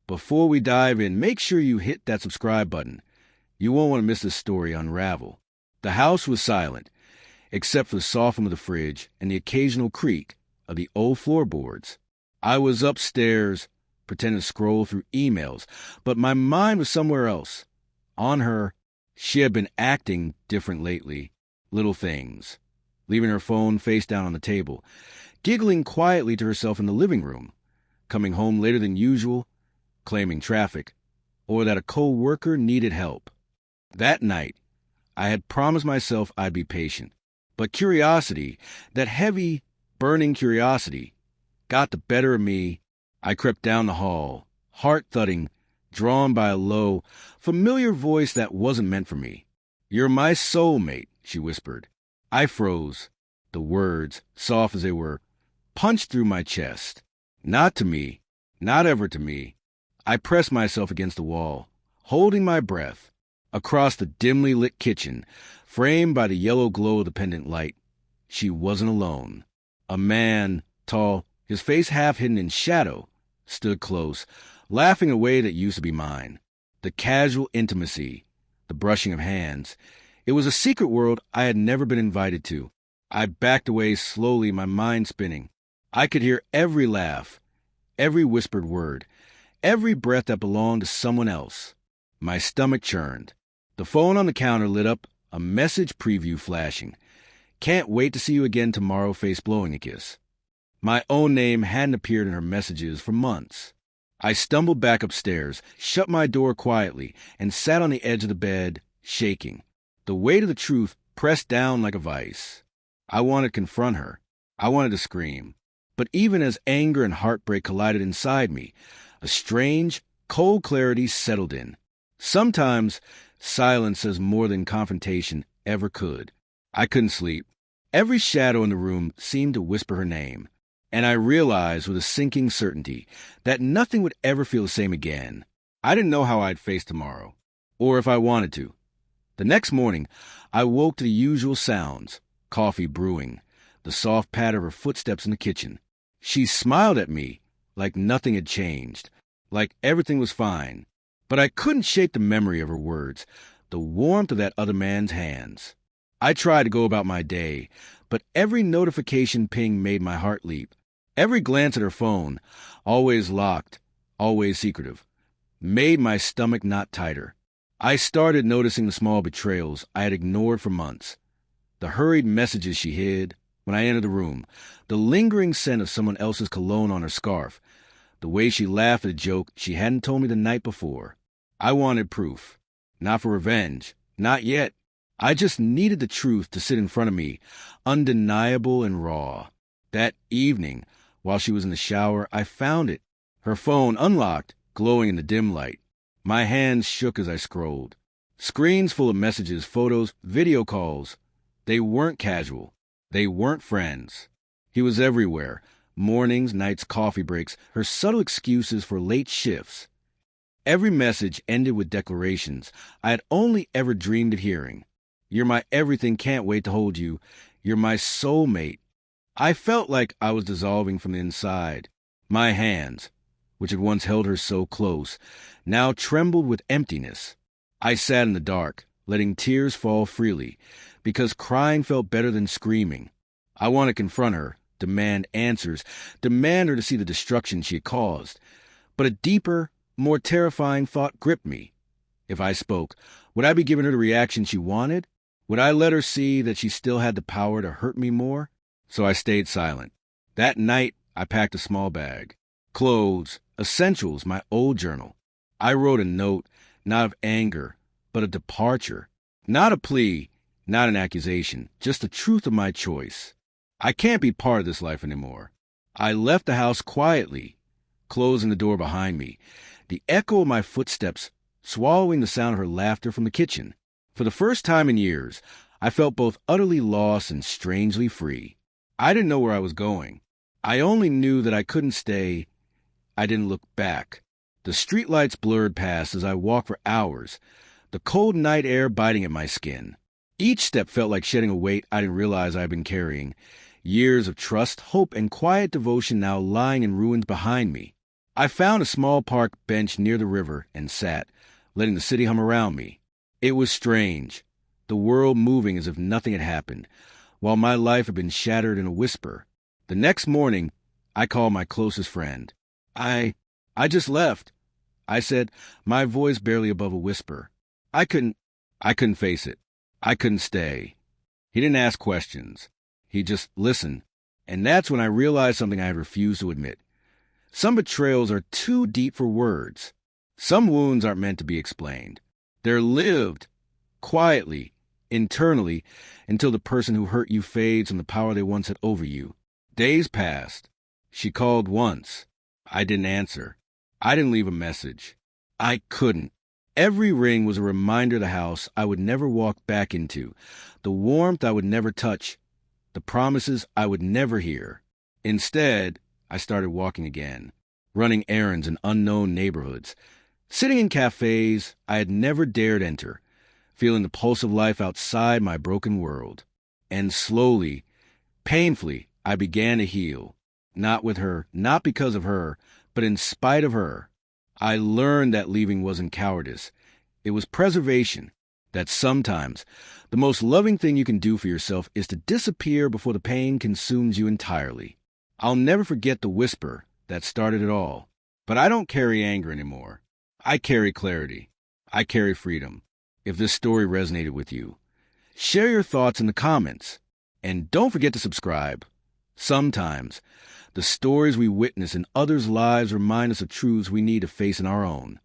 Before we dive in, make sure you hit that subscribe button. You won't want to miss this story unravel. The house was silent, except for the soft hum of the fridge and the occasional creak of the old floorboards. I was upstairs, pretending to scroll through emails, but my mind was somewhere else. On her. She had been acting different lately. Little things. Leaving her phone face down on the table. Giggling quietly to herself in the living room. Coming home later than usual. Claiming traffic. Or that a co-worker needed help. That night, I had promised myself I'd be patient. But curiosity, that heavy, burning curiosity, got the better of me. I crept down the hall, heart thudding, drawn by a low, familiar voice that wasn't meant for me. "You're my soulmate," she whispered. I froze. The words, soft as they were, punched through my chest. Not to me. Not ever to me. I pressed myself against the wall, holding my breath. Across the dimly lit kitchen, framed by the yellow glow of the pendant light, she wasn't alone. A man, tall, his face half hidden in shadow, stood close, laughing in a way that used to be mine. The casual intimacy, the brushing of hands. It was a secret world I had never been invited to. I backed away slowly, my mind spinning. I could hear every laugh, every whispered word, every breath that belonged to someone else. My stomach churned. The phone on the counter lit up, a message preview flashing. "Can't wait to see you again tomorrow," face blowing a kiss. My own name hadn't appeared in her messages for months. I stumbled back upstairs, shut my door quietly, and sat on the edge of the bed, shaking. The weight of the truth pressed down like a vice. I wanted to confront her. I wanted to scream. But even as anger and heartbreak collided inside me, a strange, cold clarity settled in. Sometimes silence says more than confrontation ever could. I couldn't sleep. Every shadow in the room seemed to whisper her name. And I realized with a sinking certainty that nothing would ever feel the same again. I didn't know how I'd face tomorrow, or if I wanted to. The next morning, I woke to the usual sounds, coffee brewing, the soft patter of her footsteps in the kitchen. She smiled at me like nothing had changed, like everything was fine. But I couldn't shake the memory of her words, the warmth of that other man's hands. I tried to go about my day, but every notification ping made my heart leap. Every glance at her phone, always locked, always secretive, made my stomach knot tighter. I started noticing the small betrayals I had ignored for months. The hurried messages she hid when I entered the room, the lingering scent of someone else's cologne on her scarf, the way she laughed at a joke she hadn't told me the night before. I wanted proof. Not for revenge. Not yet. I just needed the truth to sit in front of me, undeniable and raw. That evening, while she was in the shower, I found it. Her phone unlocked, glowing in the dim light. My hands shook as I scrolled. Screens full of messages, photos, video calls. They weren't casual. They weren't friends. He was everywhere. Mornings, nights, coffee breaks, her subtle excuses for late shifts. Every message ended with declarations I had only ever dreamed of hearing. "You're my everything, can't wait to hold you. You're my soulmate." I felt like I was dissolving from the inside. My hands, which had once held her so close, now trembled with emptiness. I sat in the dark, letting tears fall freely, because crying felt better than screaming. I wanted to confront her, demand answers, demand her to see the destruction she had caused. But a deeper, more terrifying thought gripped me. If I spoke, would I be giving her the reaction she wanted? Would I let her see that she still had the power to hurt me more? So I stayed silent. That night, I packed a small bag. Clothes, essentials, my old journal. I wrote a note, not of anger, but a departure. Not a plea, not an accusation, just the truth of my choice. I can't be part of this life anymore. I left the house quietly, closing the door behind me, the echo of my footsteps swallowing the sound of her laughter from the kitchen. For the first time in years, I felt both utterly lost and strangely free. I didn't know where I was going. I only knew that I couldn't stay. I didn't look back. The streetlights blurred past as I walked for hours, the cold night air biting at my skin. Each step felt like shedding a weight I didn't realize I had been carrying. Years of trust, hope, and quiet devotion now lying in ruins behind me. I found a small park bench near the river and sat, letting the city hum around me. It was strange, the world moving as if nothing had happened, while my life had been shattered in a whisper. The next morning, I called my closest friend. I just left, I said, my voice barely above a whisper. I couldn't face it. I couldn't stay. He didn't ask questions. He just listened. And that's when I realized something I had refused to admit. Some betrayals are too deep for words. Some wounds aren't meant to be explained. They're lived, quietly, internally, until the person who hurt you fades from the power they once had over you. Days passed. She called once. I didn't answer. I didn't leave a message. I couldn't. Every ring was a reminder of the house I would never walk back into, the warmth I would never touch, the promises I would never hear. Instead, I started walking again, running errands in unknown neighborhoods, sitting in cafes I had never dared enter, feeling the pulse of life outside my broken world. And slowly, painfully, I began to heal. Not with her, not because of her, but in spite of her. I learned that leaving wasn't cowardice. It was preservation. That sometimes the most loving thing you can do for yourself is to disappear before the pain consumes you entirely. I'll never forget the whisper that started it all. But I don't carry anger anymore. I carry clarity. I carry freedom. If this story resonated with you, share your thoughts in the comments. And don't forget to subscribe. Sometimes, the stories we witness in others' lives remind us of truths we need to face in our own.